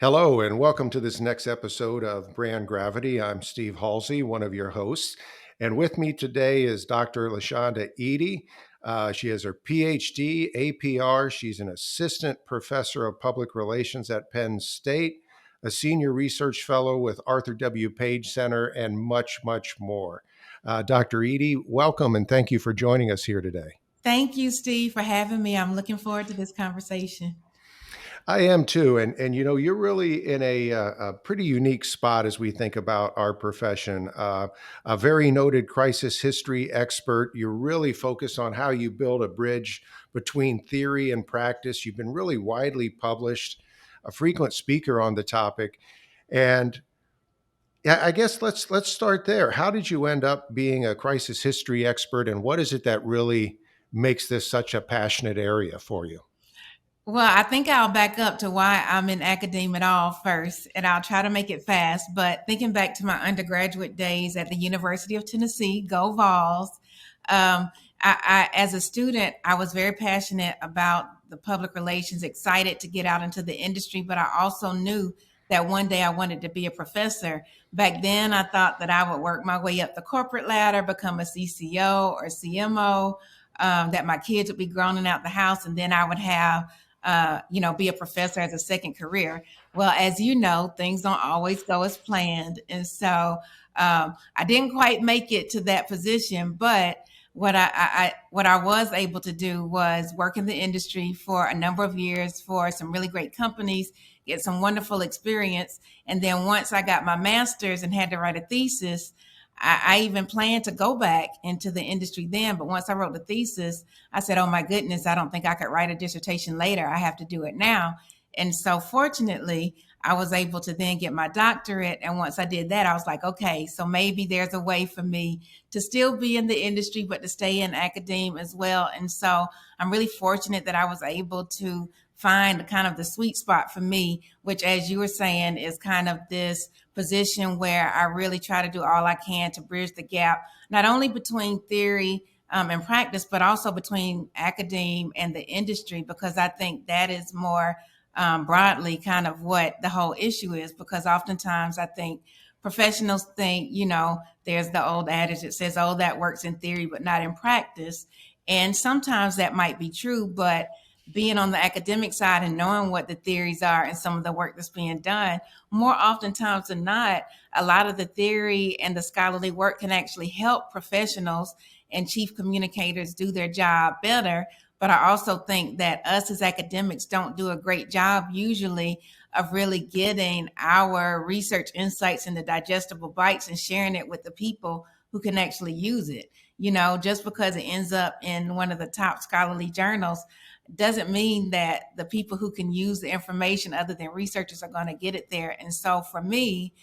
Hello, and welcome to this next episode of Brand Gravity. I'm Steve Halsey, one of your hosts. And with me today is Dr. Lashonda Eaddy. She has her PhD, APR. She's an assistant professor of public relations at Penn State, a senior research fellow with Arthur W. Page Center, and much, much more. Dr. Eaddy, welcome and thank you for joining us here today. Thank you, Steve, for having me. I'm looking forward to this conversation. I am too, and you're really in a pretty unique spot as we think about our profession. A very noted crisis history expert. You're really focused on how you build a bridge between theory and practice. You've been really widely published, a frequent speaker on the topic, and yeah, I guess let's start there. How did you end up being a crisis history expert, and what is it that really makes this such a passionate area for you? Well, I think I'll back up to why I'm in academia at all first, and I'll try to make it fast. But thinking back to my undergraduate days at the University of Tennessee, go Vols, as a student, I was very passionate about the public relations, excited to get out into the industry, but I also knew that one day I wanted to be a professor. Back then, I thought that I would work my way up the corporate ladder, become a CCO or CMO, that my kids would be grown out the house, and then I would have be a professor as a second career. Well, as you know, things don't always go as planned. And so I didn't quite make it to that position, but what I was able to do was work in the industry for a number of years for some really great companies, get some wonderful experience. And then once I got my master's and had to write a thesis, I even planned to go back into the industry then, but once I wrote the thesis, I said, oh my goodness, I don't think I could write a dissertation later. I have to do it now. And so fortunately, I was able to then get my doctorate. And once I did that, I was like, okay, so maybe there's a way for me to still be in the industry, but to stay in academia as well. And so I'm really fortunate that I was able to find kind of the sweet spot for me, which, as you were saying, is kind of this position where I really try to do all I can to bridge the gap, not only between theory and practice, but also between academe and the industry, because I think that is more broadly kind of what the whole issue is. Because oftentimes I think professionals think, there's the old adage that says, oh, that works in theory, but not in practice. And sometimes that might be true, but being on the academic side and knowing what the theories are and some of the work that's being done, more oftentimes than not, a lot of the theory and the scholarly work can actually help professionals and chief communicators do their job better. But I also think that us as academics don't do a great job usually of really getting our research insights into digestible bites and sharing it with the people who can actually use it. Just because it ends up in one of the top scholarly journals doesn't mean that the people who can use the information other than researchers are going to get it there. And so for me,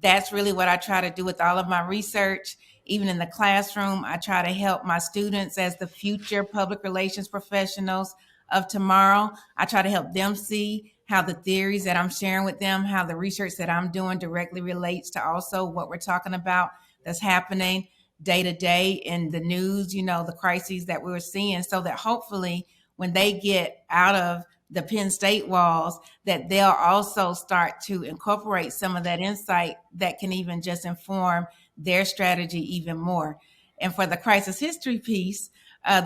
that's really what I try to do with all of my research. Even in the classroom, I try to help my students as the future public relations professionals of tomorrow. I try to help them see how the theories that I'm sharing with them, how the research that I'm doing directly relates to also what we're talking about that's happening day to day in the news, the crises that we're seeing, so that hopefully when they get out of the Penn State walls, that they'll also start to incorporate some of that insight that can even just inform their strategy even more. And for the crisis history piece,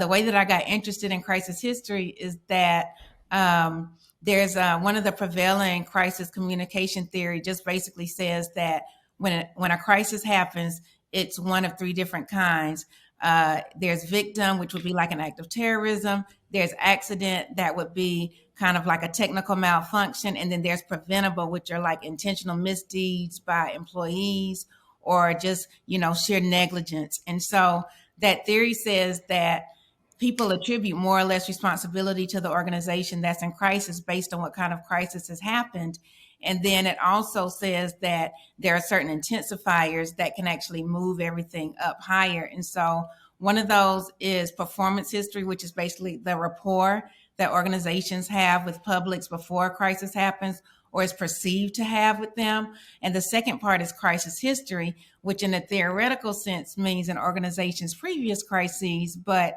the way that I got interested in crisis history is that there's one of the prevailing crisis communication theory just basically says that when a crisis happens, it's one of three different kinds. There's victim, which would be like an act of terrorism. There's accident, that would be kind of like a technical malfunction. And then there's preventable, which are like intentional misdeeds by employees or just, sheer negligence. And so that theory says that people attribute more or less responsibility to the organization that's in crisis based on what kind of crisis has happened. And then it also says that there are certain intensifiers that can actually move everything up higher. And so one of those is performance history, which is basically the rapport that organizations have with publics before a crisis happens or is perceived to have with them. And the second part is crisis history, which in a theoretical sense means an organization's previous crises, but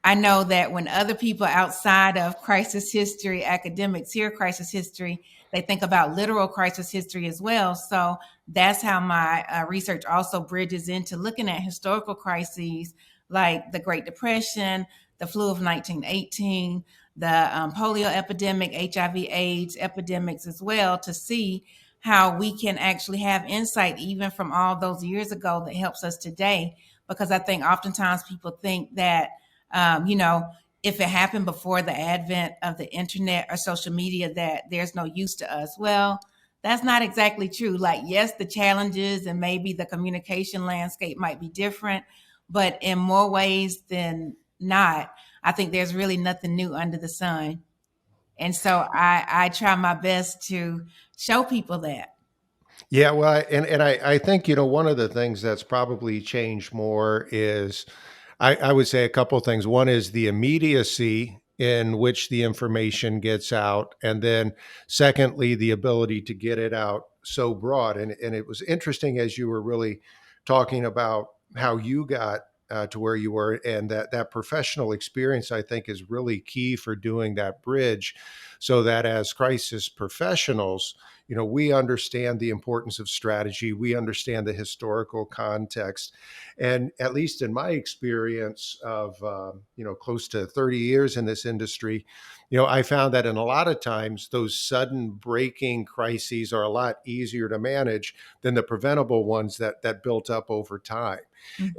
I know that when other people outside of crisis history academics hear crisis history, they think about literal crisis history as well. So that's how my research also bridges into looking at historical crises like the Great Depression, the flu of 1918, the polio epidemic, HIV/AIDS epidemics as well, to see how we can actually have insight even from all those years ago that helps us today. Because I think oftentimes people think that you know, if it happened before the advent of the internet or social media, that there's no use to us. Well, that's not exactly true. Like, yes, the challenges and maybe the communication landscape might be different, but in more ways than not, I think there's really nothing new under the sun. And so I try my best to show people that. Yeah, well, I think, one of the things that's probably changed more is I would say a couple of things. One is the immediacy in which the information gets out, and then secondly, the ability to get it out so broad. And it was interesting as you were really talking about how you got to where you were, and that professional experience, I think, is really key for doing that bridge, so that as crisis professionals, we understand the importance of strategy, we understand the historical context, and at least in my experience of close to 30 years in this industry, I found that in a lot of times those sudden breaking crises are a lot easier to manage than the preventable ones that built up over time.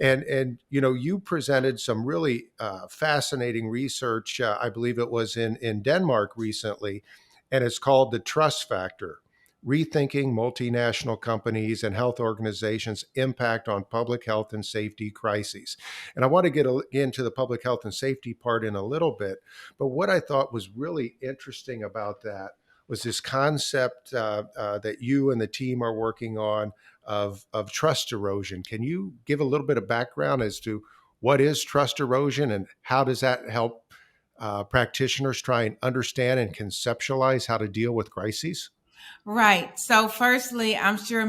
And you presented some really fascinating research. I believe it was in Denmark recently, and it's called the trust factor: rethinking multinational companies and health organizations' impact on public health and safety crises. And I want to get into the public health and safety part in a little bit, but what I thought was really interesting about that was this concept that you and the team are working on of trust erosion. Can you give a little bit of background as to what is trust erosion and how does that help practitioners try and understand and conceptualize how to deal with crises? Right. So, firstly, I'm sure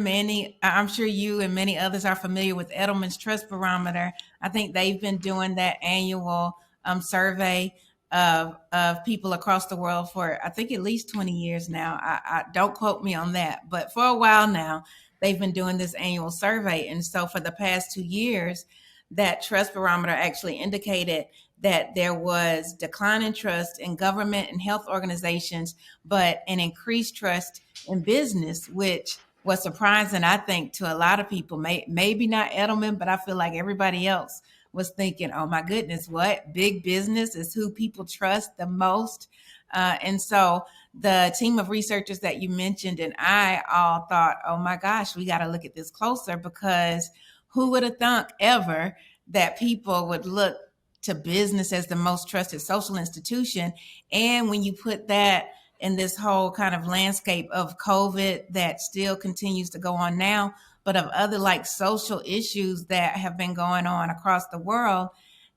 you and many others are familiar with Edelman's Trust Barometer. I think they've been doing that annual survey of people across the world for, I think, at least 20 years now. I don't quote me on that, but for a while now, they've been doing this annual survey. And so, for the past 2 years, that trust barometer actually indicated that there was decline in trust in government and health organizations, but an increased trust in business, which was surprising, I think, to a lot of people. Maybe not Edelman, but I feel like everybody else was thinking, oh my goodness, what? Big business is who people trust the most. And so the team of researchers that you mentioned and I all thought, oh my gosh, we got to look at this closer, because who would have thunk ever that people would look to business as the most trusted social institution? And when you put that in this whole kind of landscape of COVID that still continues to go on now, but of other like social issues that have been going on across the world,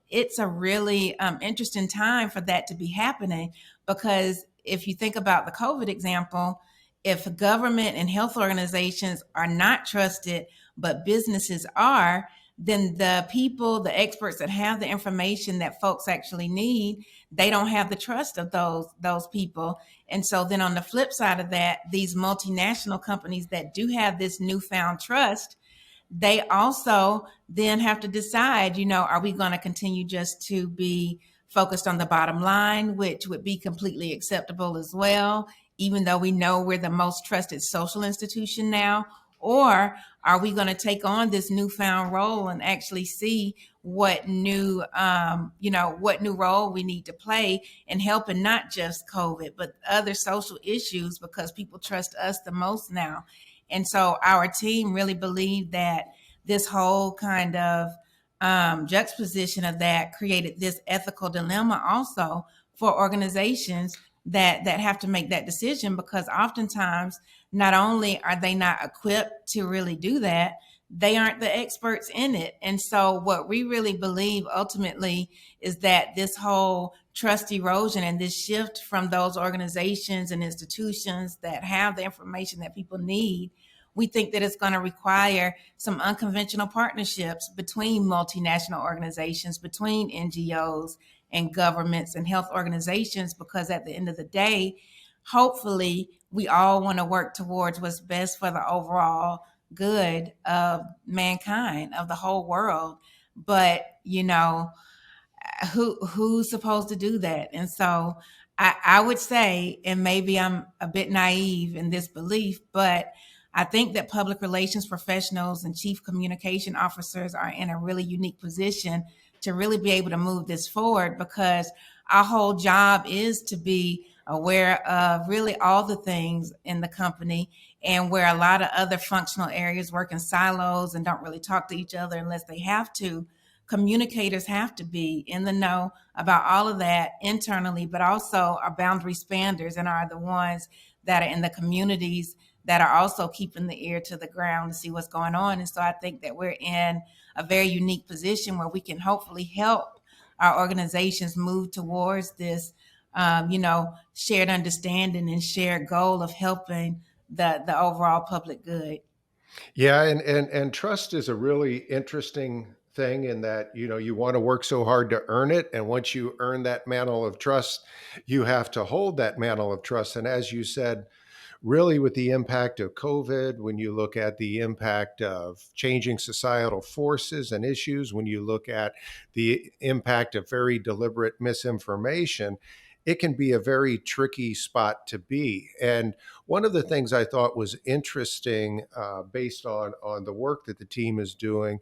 it's a really interesting time for that to be happening. Because if you think about the COVID example, if government and health organizations are not trusted, but businesses are, then the people, the experts that have the information that folks actually need, they don't have the trust of those people. And so then on the flip side of that, these multinational companies that do have this newfound trust, they also then have to decide, are we going to continue just to be focused on the bottom line, which would be completely acceptable as well, even though we know we're the most trusted social institution now? Or are we going to take on this newfound role and actually see what new role we need to play in helping not just COVID, but other social issues, because people trust us the most now? And so our team really believed that this whole kind of juxtaposition of that created this ethical dilemma also for organizations that have to make that decision, because oftentimes not only are they not equipped to really do that, they aren't the experts in it. And so what we really believe ultimately is that this whole trust erosion and this shift from those organizations and institutions that have the information that people need, we think that it's going to require some unconventional partnerships between multinational organizations, between NGOs and governments and health organizations, because at the end of the day, hopefully we all want to work towards what's best for the overall good of mankind, of the whole world. But who's supposed to do that? And so I would say, and maybe I'm a bit naive in this belief, but I think that public relations professionals and chief communication officers are in a really unique position to really be able to move this forward, because our whole job is to be aware of really all the things in the company, and where a lot of other functional areas work in silos and don't really talk to each other unless they have to. Communicators have to be in the know about all of that internally, but also are boundary spanners and are the ones that are in the communities that are also keeping the ear to the ground to see what's going on. And so I think that we're in a very unique position where we can hopefully help our organizations move towards this, shared understanding and shared goal of helping the overall public good. Yeah, and trust is a really interesting thing in that, you want to work so hard to earn it, and once you earn that mantle of trust, you have to hold that mantle of trust. And as you said, really with the impact of COVID, when you look at the impact of changing societal forces and issues, when you look at the impact of very deliberate misinformation, it can be a very tricky spot to be. And one of the things I thought was interesting, based on the work that the team is doing,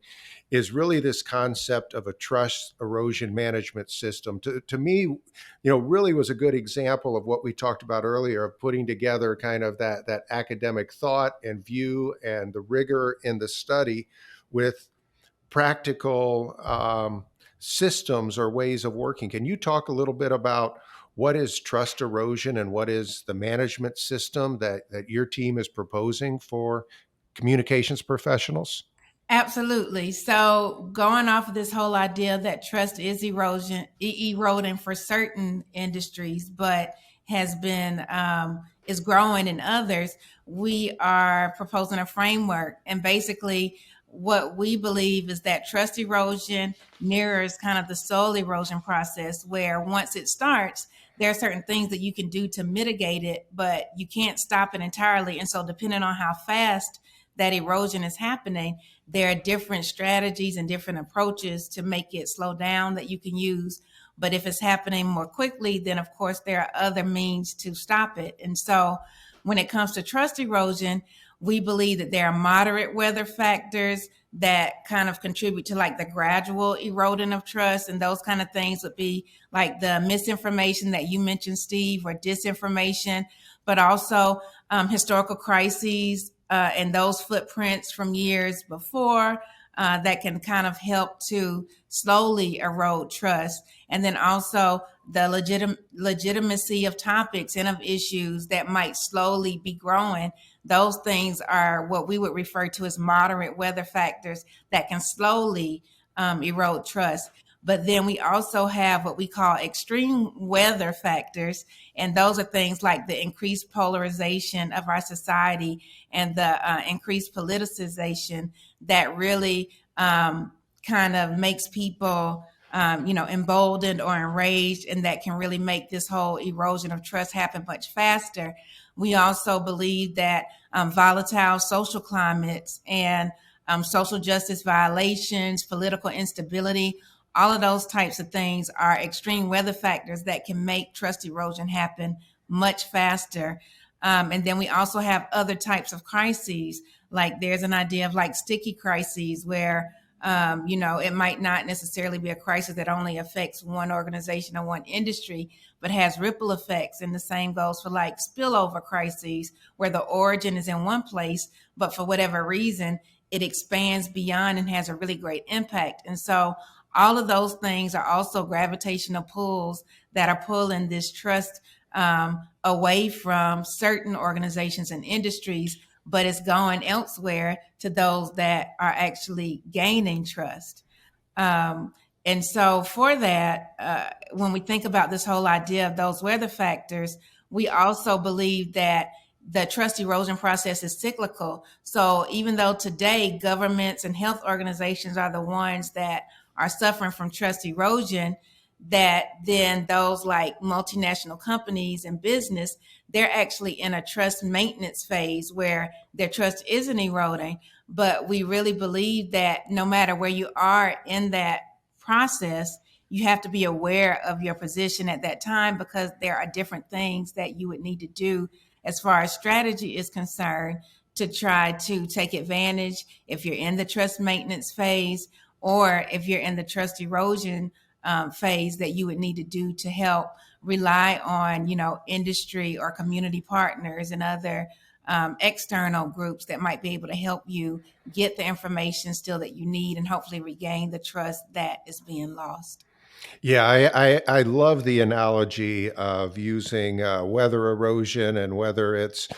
is really this concept of a trust erosion management system. To me, really was a good example of what we talked about earlier, of putting together kind of that academic thought and view and the rigor in the study with practical systems or ways of working. Can you talk a little bit about what is trust erosion and what is the management system that your team is proposing for communications professionals? Absolutely. So, going off of this whole idea that trust is eroding for certain industries, but has been is growing in others, we are proposing a framework, and basically, what we believe is that trust erosion mirrors kind of the soul erosion process, where once it starts, there are certain things that you can do to mitigate it, but you can't stop it entirely. And so, depending on how fast that erosion is happening, there are different strategies and different approaches to make it slow down that you can use. But if it's happening more quickly, then of course there are other means to stop it. And so when it comes to trust erosion, we believe that there are moderate weather factors that kind of contribute to like the gradual eroding of trust. And those kind of things would be like the misinformation that you mentioned, Steve, or disinformation, but also historical crises and those footprints from years before, that can kind of help to slowly erode trust. And then also the legitimacy of topics and of issues that might slowly be growing. Those things are what we would refer to as moderate weather factors that can slowly erode trust. But then we also have what we call extreme weather factors. And those are things like the increased polarization of our society and the increased politicization that really kind of makes people, emboldened or enraged, and that can really make this whole erosion of trust happen much faster. We also believe that volatile social climates and social justice violations, political instability, all of those types of things are extreme weather factors that can make trust erosion happen much faster. And then we also have other types of crises. Like there's an idea of like sticky crises where, it might not necessarily be a crisis that only affects one organization or one industry, but has ripple effects. And the same goes for like spillover crises, where the origin is in one place, but for whatever reason, it expands beyond and has a really great impact. And so all of those things are also gravitational pulls that are pulling this trust away from certain organizations and industries, but it's going elsewhere to those that are actually gaining trust. And so, for that, when we think about this whole idea of those weather factors, we also believe that the trust erosion process is cyclical. So, even though today governments and health organizations are the ones that are suffering from trust erosion, that then those like multinational companies and business, they're actually in a trust maintenance phase where their trust isn't eroding. But we really believe that no matter where you are in that process, you have to be aware of your position at that time, because there are different things that you would need to do as far as strategy is concerned to try to take advantage if you're in the trust maintenance phase, or if you're in the trust erosion phase, that you would need to do to help rely on, industry or community partners and other external groups that might be able to help you get the information still that you need and hopefully regain the trust that is being lost. Yeah, I love the analogy of using weather erosion, and whether it's,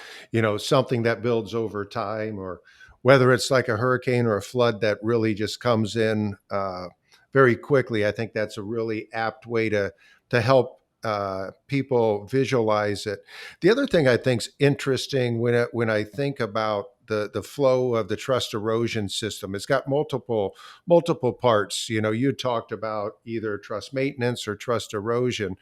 something that builds over time, or whether it's like a hurricane or a flood that really just comes in very quickly. I think that's a really apt way to help people visualize it. The other thing I think's interesting when I think about the flow of the trust erosion system, it's got multiple parts. You talked about either trust maintenance or trust erosion,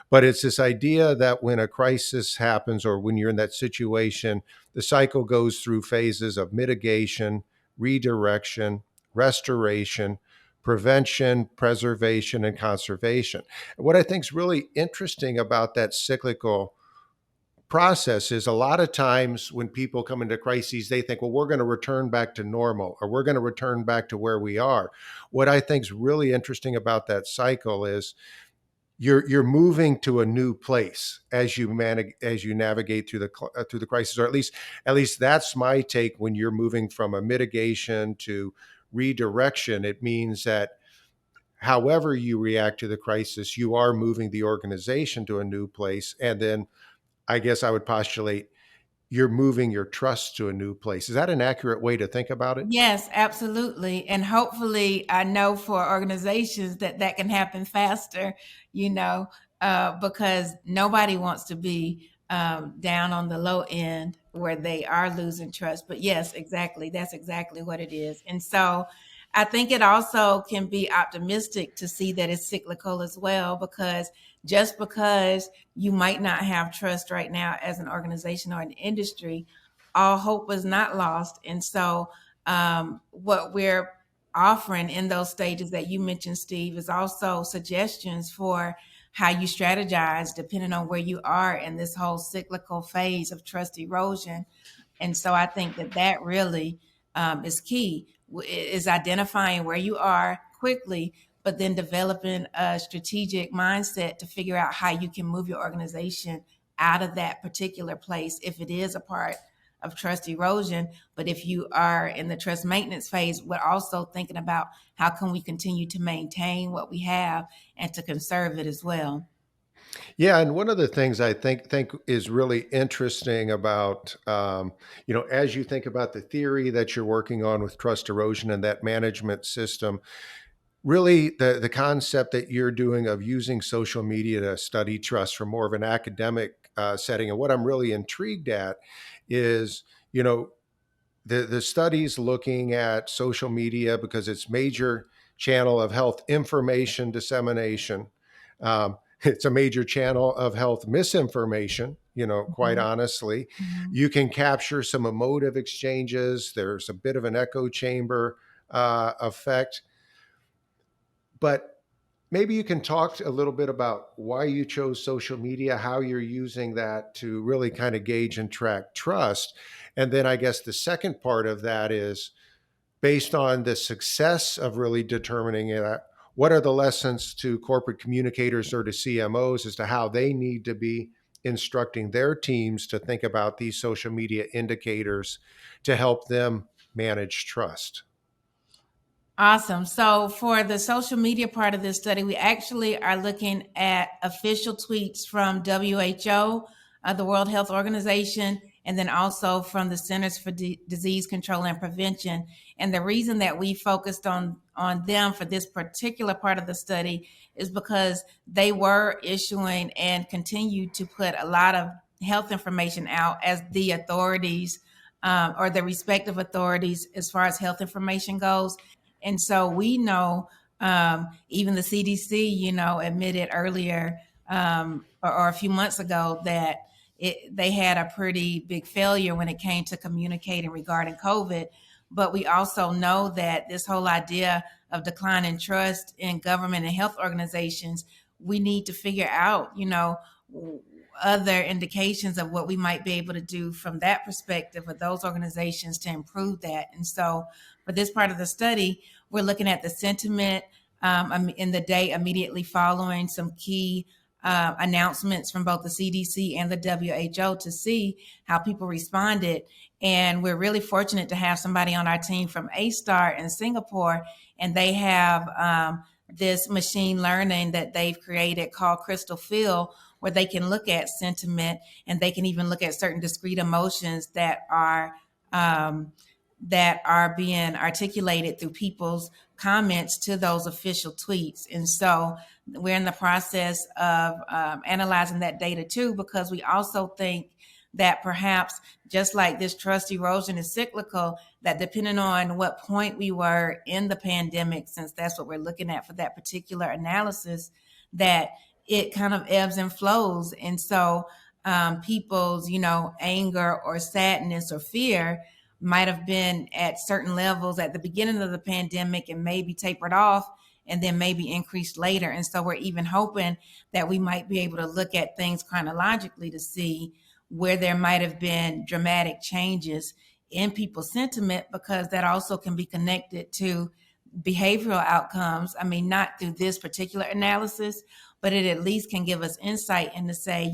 but it's this idea that when a crisis happens, or when you're in that situation, the cycle goes through phases of mitigation, redirection, restoration, prevention, preservation, and conservation. What I think is really interesting about that cyclical process is, a lot of times when people come into crises, they think, well, we're going to return back to normal, or we're going to return back to where we are. What I think is really interesting about that cycle is, you're moving to a new place as you navigate through the crisis, or at least that's my take. When you're moving from a mitigation to redirection, it means that however you react to the crisis, you are moving the organization to a new place. And then I guess I would postulate you're moving your trust to a new place. Is that an accurate way to think about it? Yes, absolutely. And hopefully, I know for organizations that that can happen faster, you know, because nobody wants to be down on the low end where they are losing trust. But yes, exactly. That's exactly what it is. And so I think it also can be optimistic to see that it's cyclical as well, because just because you might not have trust right now as an organization or an industry, all hope is not lost. And so, what we're offering in those stages that you mentioned, Steve, is also suggestions for how you strategize depending on where you are in this whole cyclical phase of trust erosion. And so I think that that really is key, is identifying where you are quickly, but then developing a strategic mindset to figure out how you can move your organization out of that particular place if it is a part of trust erosion. But if you are in the trust maintenance phase, we're also thinking about how can we continue to maintain what we have and to conserve it as well. Yeah, and one of the things I think is really interesting about, as you think about the theory that you're working on with trust erosion and that management system, really the concept that you're doing of using social media to study trust from more of an academic setting. And what I'm really intrigued at is, the studies looking at social media, because it's major channel of health information dissemination. It's a major channel of health misinformation, quite Mhm. honestly. Mhm. You can capture some emotive exchanges. There's a bit of an echo chamber effect. But maybe you can talk a little bit about why you chose social media, how you're using that to really kind of gauge and track trust. And then I guess the second part of that is, based on the success of really determining it, what are the lessons to corporate communicators or to CMOs as to how they need to be instructing their teams to think about these social media indicators to help them manage trust? Awesome. So, for the social media part of this study, we actually are looking at official tweets from WHO, the World Health Organization, and then also from the Centers for Disease Control and Prevention. And the reason that we focused on them for this particular part of the study is because they were issuing and continue to put a lot of health information out as the authorities, or the respective authorities as far as health information goes. And so we know Even the CDC, admitted earlier, or a few months ago, that they had a pretty big failure when it came to communicating regarding COVID. But we also know that this whole idea of declining trust in government and health organizations, we need to figure out, other indications of what we might be able to do from that perspective with those organizations to improve that. And so, for this part of the study, we're looking at the sentiment in the day immediately following some key announcements from both the CDC and the WHO to see how people responded. And we're really fortunate to have somebody on our team from A-Star in Singapore, and they have this machine learning that they've created called Crystal Field, where they can look at sentiment and they can even look at certain discrete emotions that are being articulated through people's comments to those official tweets. And so we're in the process of analyzing that data too, because we also think that perhaps just like this trust erosion is cyclical, that depending on what point we were in the pandemic, since that's what we're looking at for that particular analysis, that it kind of ebbs and flows. And so people's, anger or sadness or fear might have been at certain levels at the beginning of the pandemic and maybe tapered off and then maybe increased later. And so we're even hoping that we might be able to look at things chronologically to see where there might have been dramatic changes in people's sentiment, because that also can be connected to behavioral outcomes. I mean, not through this particular analysis, but it at least can give us insight into say,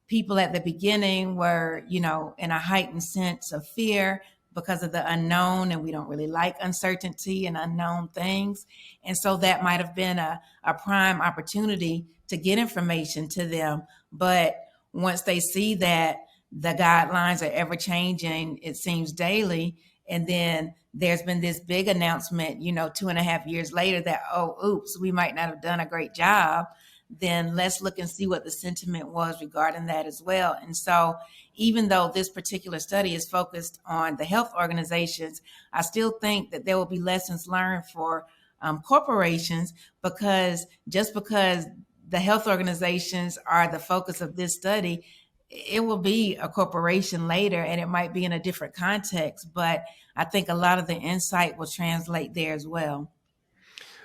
people at the beginning were, in a heightened sense of fear because of the unknown, and we don't really like uncertainty and unknown things. And so that might have been a prime opportunity to get information to them. But once they see that the guidelines are ever changing, it seems daily, and then there's been this big announcement, 2.5 years later that, oh, oops, we might not have done a great job, then let's look and see what the sentiment was regarding that as well. And so even though this particular study is focused on the health organizations, I still think that there will be lessons learned for corporations, because just because the health organizations are the focus of this study, it will be a corporation later, and it might be in a different context. But I think a lot of the insight will translate there as well.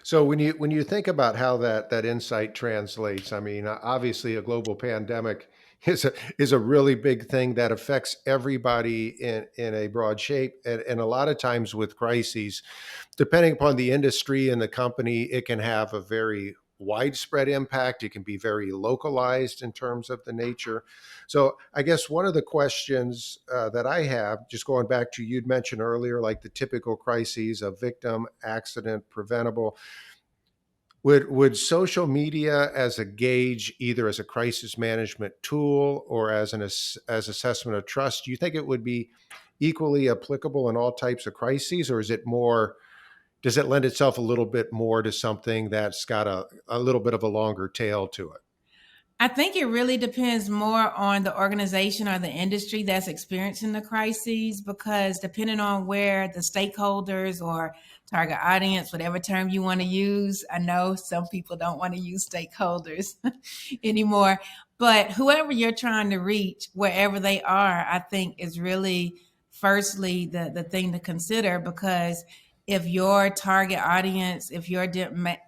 So when you think about how that insight translates, I mean, obviously a global pandemic is a really big thing that affects everybody in a broad shape, and a lot of times with crises, depending upon the industry and the company, it can have a very widespread impact. It can be very localized in terms of the nature. So I guess one of the questions that I have, just going back to you'd mentioned earlier, like the typical crises of victim, accident, preventable. Would social media as a gauge, either as a crisis management tool or as assessment of trust, do you think it would be equally applicable in all types of crises, or is it more? Does it lend itself a little bit more to something that's got a little bit of a longer tail to it? I think it really depends more on the organization or the industry that's experiencing the crises, because depending on where the stakeholders or target audience, whatever term you want to use, I know some people don't want to use stakeholders anymore, but whoever you're trying to reach, wherever they are, I think is really firstly the thing to consider. Because if your target audience, if your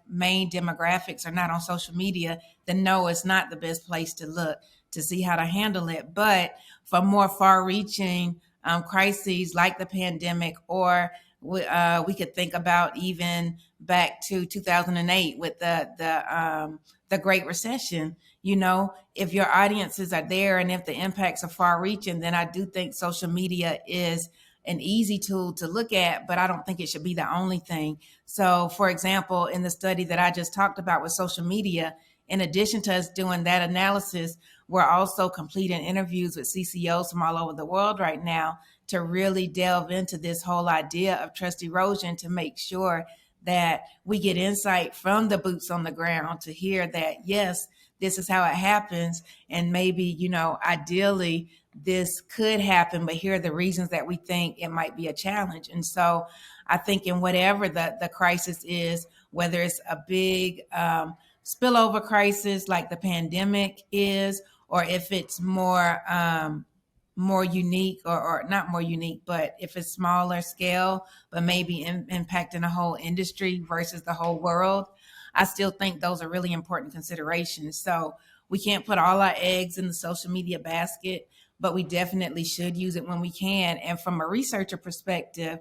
main demographics are not on social media, then no, it's not the best place to look to see how to handle it. But for more far-reaching crises like the pandemic, or we could think about even back to 2008 with the Great Recession. If your audiences are there and if the impacts are far-reaching, then I do think social media is an easy tool to look at, but I don't think it should be the only thing. So, for example, in the study that I just talked about with social media, in addition to us doing that analysis, we're also completing interviews with CCOs from all over the world right now to really delve into this whole idea of trust erosion, to make sure that we get insight from the boots on the ground to hear that, yes, this is how it happens. And maybe, ideally, this could happen, but here are the reasons that we think it might be a challenge. And so I think in whatever the crisis is, whether it's a big spillover crisis like the pandemic is, or if it's more unique, or not more unique, but if it's smaller scale, but maybe impacting a whole industry versus the whole world, I still think those are really important considerations. So we can't put all our eggs in the social media basket, but we definitely should use it when we can. And from a researcher perspective,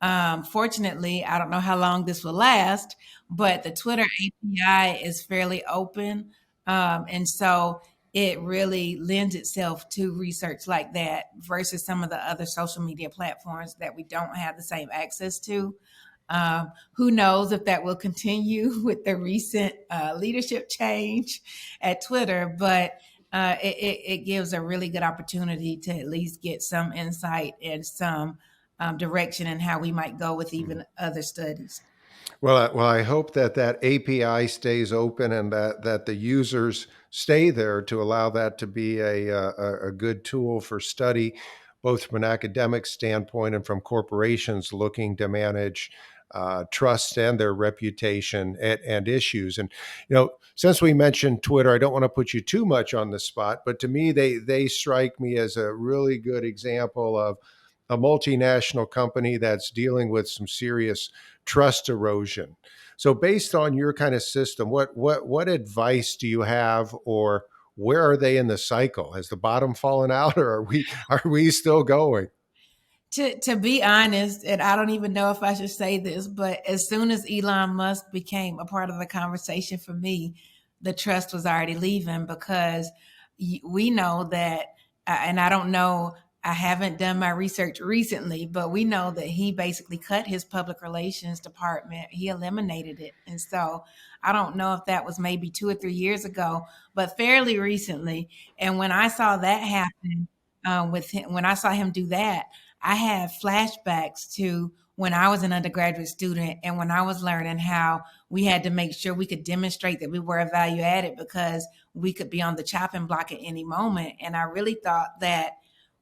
fortunately, I don't know how long this will last, but the Twitter API is fairly open. And so it really lends itself to research like that versus some of the other social media platforms that we don't have the same access to. Who knows if that will continue with the recent leadership change at Twitter, but it gives a really good opportunity to at least get some insight and some direction in how we might go with even other studies. Well, I hope that that API stays open and that the users stay there to allow that to be a good tool for study, both from an academic standpoint and from corporations looking to manage trust and their reputation and issues. And since we mentioned Twitter, I don't want to put you too much on the spot, but to me, they strike me as a really good example of a multinational company that's dealing with some serious trust erosion. So, based on your kind of system, what advice do you have, or where are they in the cycle? Has the bottom fallen out, or are we still going? To be honest, and I don't even know if I should say this, but as soon as Elon Musk became a part of the conversation for me, the trust was already leaving because we know that, and I don't know, I haven't done my research recently, but we know that he basically cut his public relations department. He eliminated it. And so I don't know if that was maybe 2 or 3 years ago, but fairly recently. And when I saw that happen, with him, when I saw him do that, I had flashbacks to when I was an undergraduate student and when I was learning how we had to make sure we could demonstrate that we were a value added because we could be on the chopping block at any moment. And I really thought that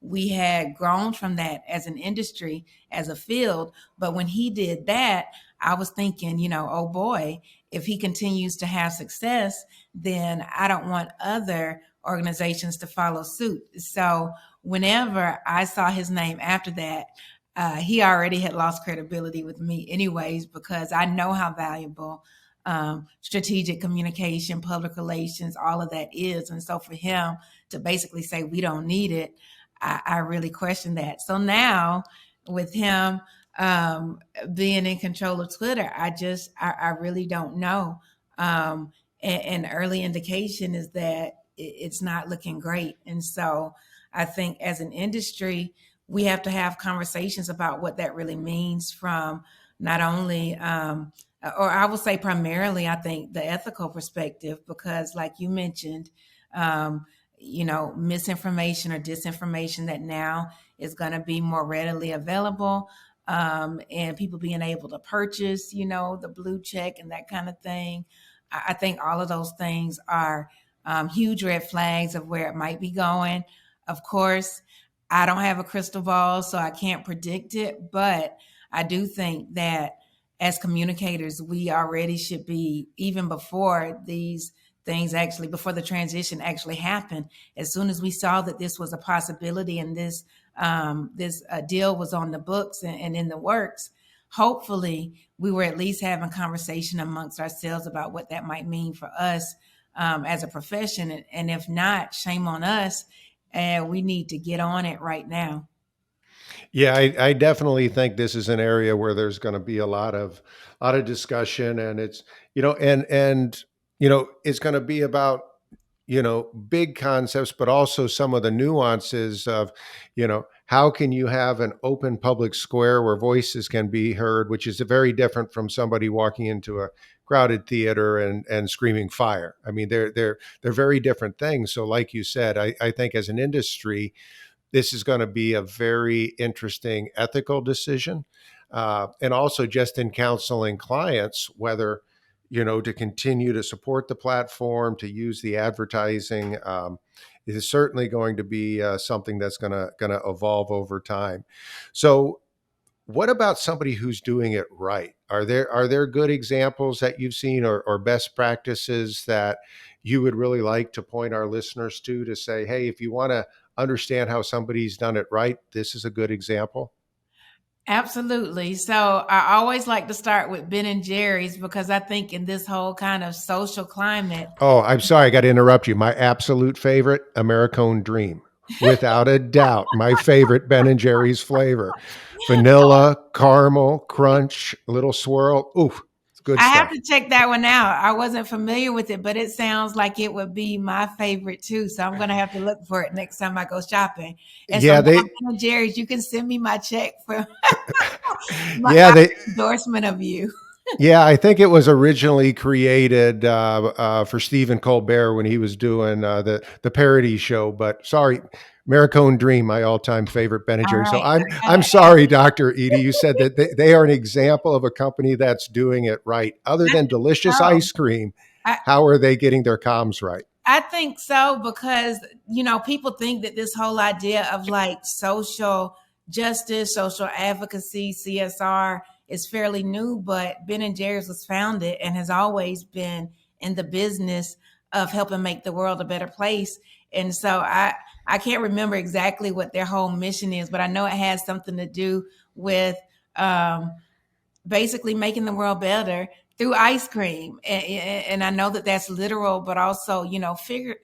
we had grown from that as an industry, as a field. But when he did that, I was thinking, oh boy, if he continues to have success, then I don't want other organizations to follow suit. So whenever I saw his name after that, he already had lost credibility with me, anyways, because I know how valuable strategic communication, public relations, all of that is. And so for him to basically say we don't need it, I really question that. So now with him um, being in control of Twitter, I really don't know. And early indication is that it's not looking great. And so I think as an industry, we have to have conversations about what that really means from not only, or I will say primarily, I think the ethical perspective, because like you mentioned, um, misinformation or disinformation that now is going to be more readily available. And people being able to purchase, the blue check and that kind of thing. I think all of those things are huge red flags of where it might be going. Of course, I don't have a crystal ball, so I can't predict it, but I do think that as communicators, we already should be, even before these things actually, before the transition actually happened, as soon as we saw that this was a possibility and this deal was on the books and in the works, hopefully we were at least having conversation amongst ourselves about what that might mean for us as a profession. And if not, shame on us. And we need to get on it right now. Yeah, I definitely think this is an area where there's going to be a lot of discussion, and it's it's going to be about big concepts, but also some of the nuances of how can you have an open public square where voices can be heard, which is very different from somebody walking into a crowded theater and screaming fire. I mean, they're very different things. So, like you said, I think as an industry this is going to be a very interesting ethical decision. And also just in counseling clients, whether, to continue to support the platform, to use the advertising, is certainly going to be something that's going to evolve over time. So What about somebody who's doing it right? Are there good examples that you've seen, or best practices that you would really like to point our listeners to say, hey, if you want to understand how somebody's done it right, this is a good example? Absolutely. So I always like to start with Ben and Jerry's because I think in this whole kind of social climate, Oh, I'm sorry, I got to interrupt you. My absolute favorite, Americone Dream. Without a doubt, my favorite Ben and Jerry's flavor. Vanilla, caramel, crunch, little swirl. Ooh, it's good I have stuff. to check that one out. I wasn't familiar with it, but it sounds like it would be my favorite too. So I'm going to have to look for it next time I go shopping. And so Yeah, now, they Ben and Jerry's, you can send me my check for my yeah, they endorsement of you. Yeah, I think it was originally created for Stephen Colbert when he was doing the parody show. But sorry, Maricone Dream, my all time favorite Ben and All Jerry. So right. I'm I got I'm to add sorry, it. Dr. Edie. You said that they are an example of a company that's doing it right. Other I than think delicious so. ice cream, I, how are they getting their comms right? I think so because, people think that this whole idea of like social justice, social advocacy, CSR is fairly new, but Ben and Jerry's was founded and has always been in the business of helping make the world a better place. And so I can't remember exactly what their whole mission is, but I know it has something to do with um, basically making the world better through ice cream. And I know that that's literal, but also,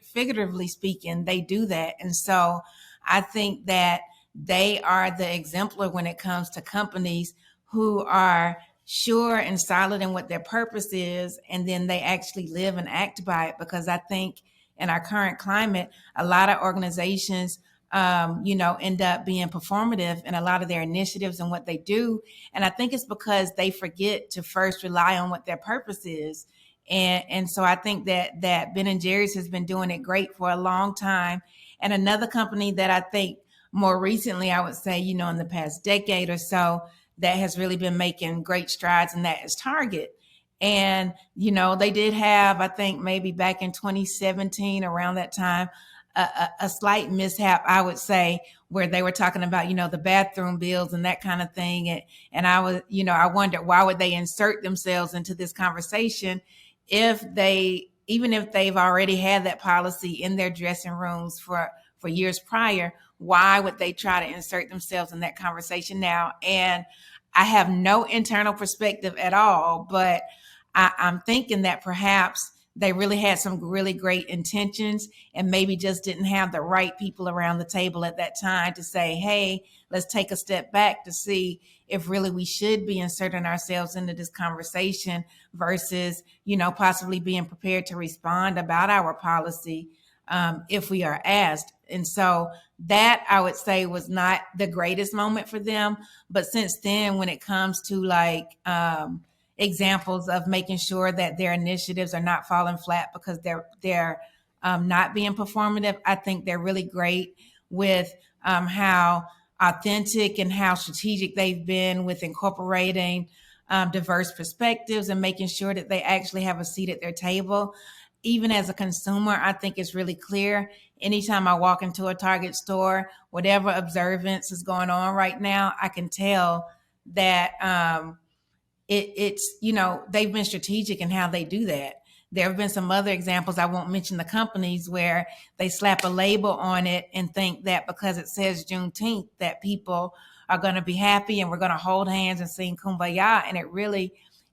figuratively speaking, they do that. And so I think that they are the exemplar when it comes to companies who are sure and solid in what their purpose is. And then they actually live and act by it. Because I think in our current climate, a lot of organizations, end up being performative in a lot of their initiatives and what they do. And I think it's because they forget to first rely on what their purpose is. And so I think that Ben and Jerry's has been doing it great for a long time. And another company that I think more recently, I would say, in the past decade or so, that has really been making great strides, and that is Target. And, they did have, I think maybe back in 2017, around that time, a slight mishap, I would say, where they were talking about, the bathroom bills and that kind of thing. And I was, I wondered why would they insert themselves into this conversation even if they've already had that policy in their dressing rooms for years prior, why would they try to insert themselves in that conversation now? And I have no internal perspective at all, but I'm thinking that perhaps they really had some really great intentions and maybe just didn't have the right people around the table at that time to say, hey, let's take a step back to see if really we should be inserting ourselves into this conversation versus, possibly being prepared to respond about our policy if we are asked. And so that I would say was not the greatest moment for them. But since then, when it comes to like, examples of making sure that their initiatives are not falling flat because they're not being performative. I think they're really great with how authentic and how strategic they've been with incorporating diverse perspectives and making sure that they actually have a seat at their table. Even as a consumer, I think it's really clear. Anytime I walk into a Target store, whatever observance is going on right now, I can tell that it's they've been strategic in how they do that. There have been some other examples, I won't mention the companies, where they slap a label on it and think that because it says Juneteenth that people are going to be happy and we're going to hold hands and sing kumbaya, and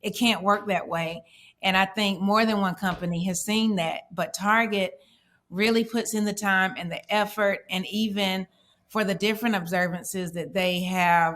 it can't work that way. And I think more than one company has seen that, but Target really puts in the time and the effort. And even for the different observances that they have,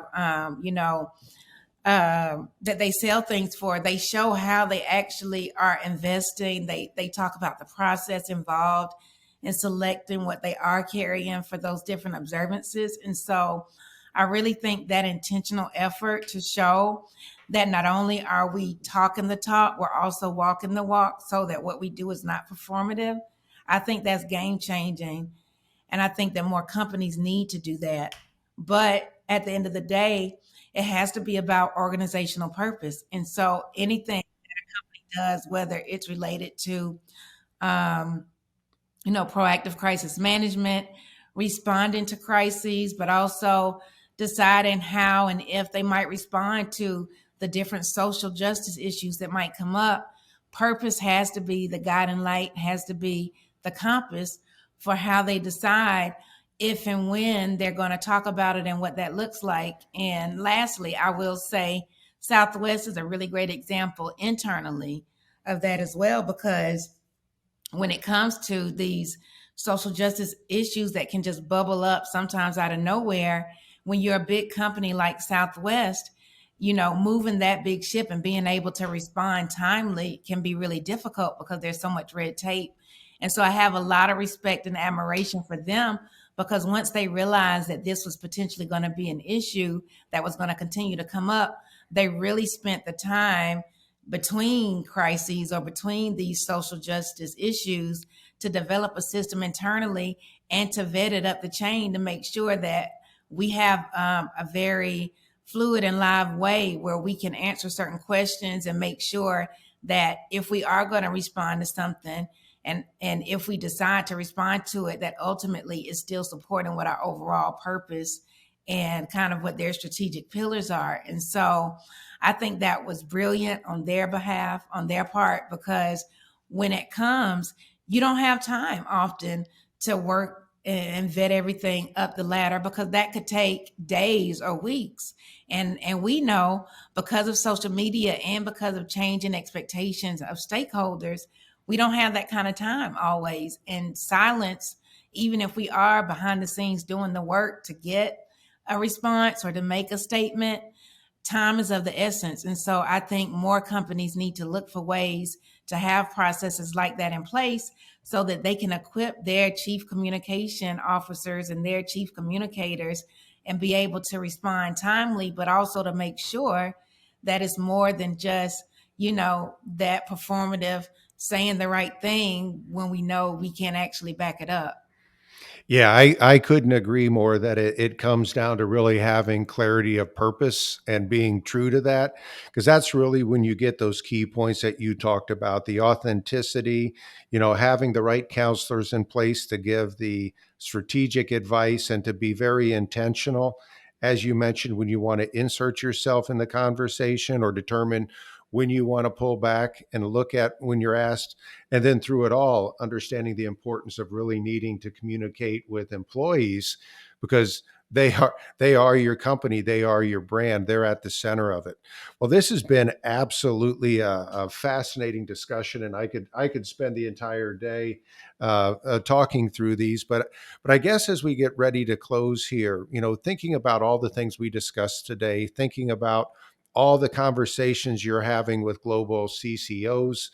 that they sell things for, they show how they actually are investing. They talk about the process involved in selecting what they are carrying for those different observances. And so I really think that intentional effort to show that not only are we talking the talk, we're also walking the walk, so that what we do is not performative. I think that's game changing. And I think that more companies need to do that. But at the end of the day, it has to be about organizational purpose. And so anything it does, whether it's related to, um, proactive crisis management, responding to crises, but also deciding how and if they might respond to the different social justice issues that might come up, purpose has to be the guiding light, has to be the compass for how they decide if and when they're going to talk about it and what that looks like. And lastly, I will say Southwest is a really great example internally of that as well, because when it comes to these social justice issues that can just bubble up sometimes out of nowhere, when you're a big company like Southwest, moving that big ship and being able to respond timely can be really difficult because there's so much red tape. And so I have a lot of respect and admiration for them, because once they realized that this was potentially going to be an issue that was going to continue to come up, they really spent the time between crises or between these social justice issues to develop a system internally and to vet it up the chain to make sure that we have a very fluid and live way where we can answer certain questions and make sure that if we are going to respond to something, and if we decide to respond to it, that ultimately is still supporting what our overall purpose and kind of what their strategic pillars are. And so I think that was brilliant on their behalf, on their part, because when it comes, you don't have time often to work and vet everything up the ladder, because that could take days or weeks. And we know, because of social media and because of changing expectations of stakeholders, we don't have that kind of time always. And silence, even if we are behind the scenes doing the work to get a response or to make a statement, time is of the essence. And so I think more companies need to look for ways to have processes like that in place so that they can equip their chief communication officers and their chief communicators and be able to respond timely, but also to make sure that it's more than just, that performative saying the right thing when we know we can't actually back it up. Yeah, I couldn't agree more that it comes down to really having clarity of purpose and being true to that, because that's really when you get those key points that you talked about, the authenticity, having the right counselors in place to give the strategic advice and to be very intentional. As you mentioned, when you want to insert yourself in the conversation or determine when you want to pull back and look at when you're asked, and then through it all, understanding the importance of really needing to communicate with employees, because they are your company, they are your brand, they're at the center of it. Well, this has been absolutely a fascinating discussion, and I could spend the entire day talking through these. But I guess as we get ready to close here, thinking about all the things we discussed today, thinking about all the conversations you're having with global CCOs,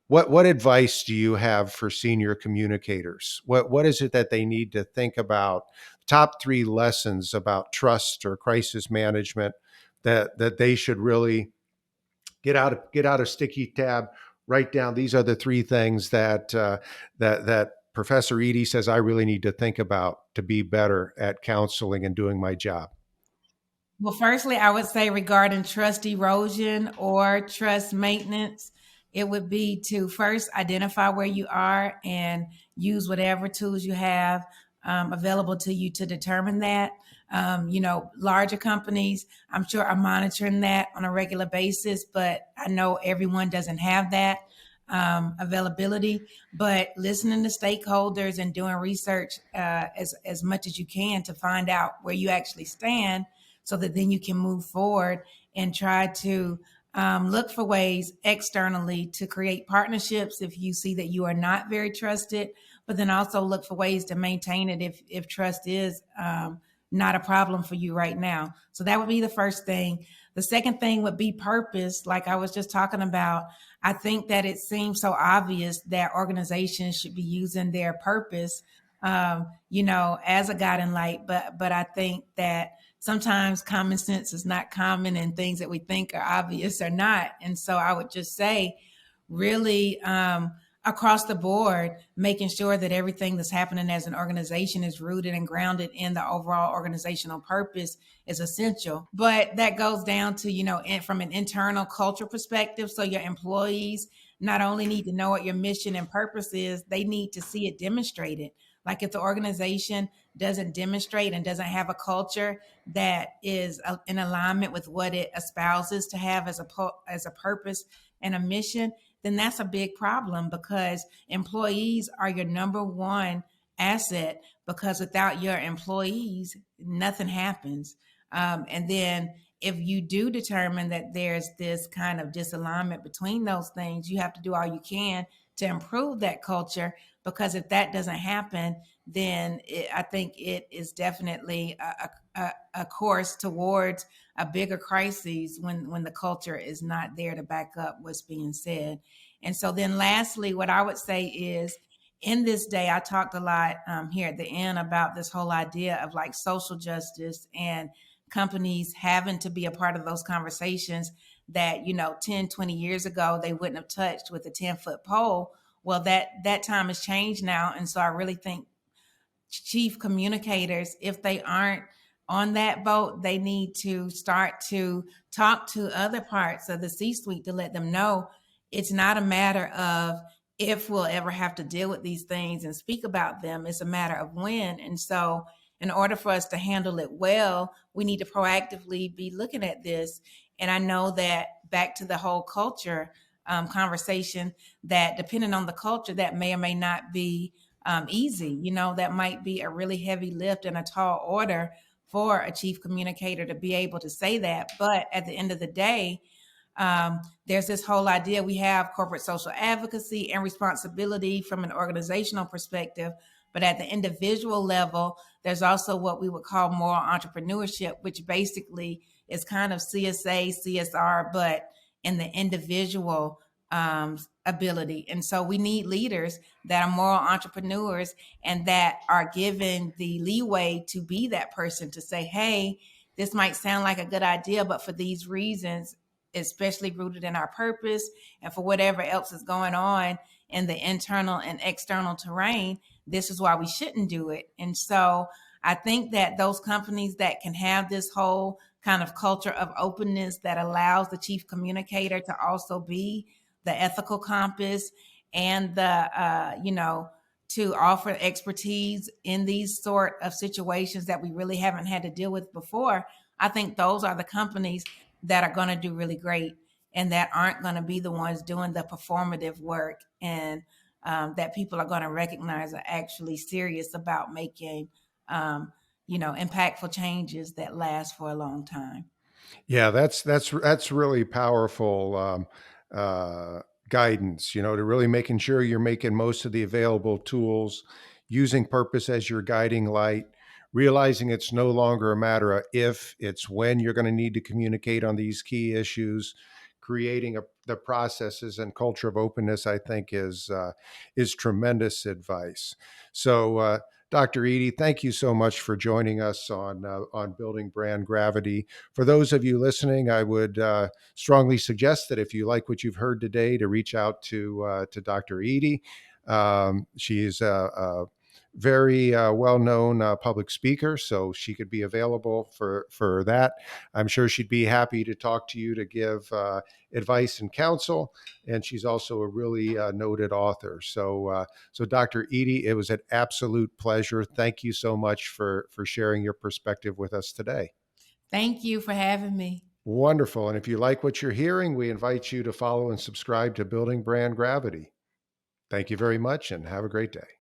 what advice do you have for senior communicators? What is it that they need to think about? Top three lessons about trust or crisis management that they should really get out a sticky tab, write down. These are the three things that Professor Eaddy says I really need to think about to be better at counseling and doing my job. Well, firstly, I would say regarding trust erosion or trust maintenance, it would be to first identify where you are and use whatever tools you have available to you to determine that. Larger companies, I'm sure, are monitoring that on a regular basis, but I know everyone doesn't have that availability. But listening to stakeholders and doing research as much as you can to find out where you actually stand, so that then you can move forward and try to look for ways externally to create partnerships if you see that you are not very trusted, but then also look for ways to maintain it if trust is not a problem for you right now. So that would be the first thing. The second thing would be purpose, like I was just talking about. I think that it seems so obvious that organizations should be using their purpose, as a guiding light, but I think that sometimes common sense is not common, and things that we think are obvious are not. And so I would just say, really, across the board, making sure that everything that's happening as an organization is rooted and grounded in the overall organizational purpose is essential. But that goes down to, from an internal culture perspective. So your employees not only need to know what your mission and purpose is, they need to see it demonstrated. Like if the organization doesn't demonstrate and doesn't have a culture that is in alignment with what it espouses to have as a purpose and a mission, then that's a big problem, because employees are your number one asset, because without your employees, nothing happens. And then if you do determine that there's this kind of disalignment between those things, you have to do all you can to improve that culture. Because if that doesn't happen, then I think it is definitely a course towards a bigger crisis when the culture is not there to back up what's being said. And so then lastly, what I would say is, in this day, I talked a lot here at the end about this whole idea of like social justice and companies having to be a part of those conversations that, 10, 20 years ago, they wouldn't have touched with a 10-foot pole. Well, that time has changed now. And so I really think chief communicators, if they aren't on that boat, they need to start to talk to other parts of the C suite to let them know it's not a matter of if we'll ever have to deal with these things and speak about them. It's a matter of when. And so, in order for us to handle it well, we need to proactively be looking at this. And I know that back to the whole culture conversation, that depending on the culture, that may or may not be easy. That might be a really heavy lift and a tall order for a chief communicator to be able to say that. But at the end of the day, there's this whole idea we have corporate social advocacy and responsibility from an organizational perspective. But at the individual level, there's also what we would call moral entrepreneurship, which basically is kind of CSA, CSR, but in the individual ability. And so we need leaders that are moral entrepreneurs and that are given the leeway to be that person to say, hey, this might sound like a good idea, but for these reasons, especially rooted in our purpose and for whatever else is going on in the internal and external terrain, this is why we shouldn't do it. And so I think that those companies that can have this whole kind of culture of openness that allows the chief communicator to also be the ethical compass and to offer expertise in these sort of situations that we really haven't had to deal with before, I think those are the companies that are going to do really great and that aren't going to be the ones doing the performative work, and that people are going to recognize are actually serious about making, impactful changes that last for a long time. Yeah, that's really powerful guidance. To really making sure you're making most of the available tools, using purpose as your guiding light, realizing it's no longer a matter of if, it's when you're going to need to communicate on these key issues. Creating the processes and culture of openness, I think, is tremendous advice. So, Dr. Eaddy, thank you so much for joining us on building brand gravity. For those of you listening, I would strongly suggest that if you like what you've heard today, to reach out to Dr. Eaddy. She's a very well-known public speaker, so she could be available for that. I'm sure she'd be happy to talk to you to give advice and counsel. And she's also a really noted author. So Dr. Eaddy, it was an absolute pleasure. Thank you so much for sharing your perspective with us today. Thank you for having me. Wonderful. And if you like what you're hearing, we invite you to follow and subscribe to Building Brand Gravity. Thank you very much and have a great day.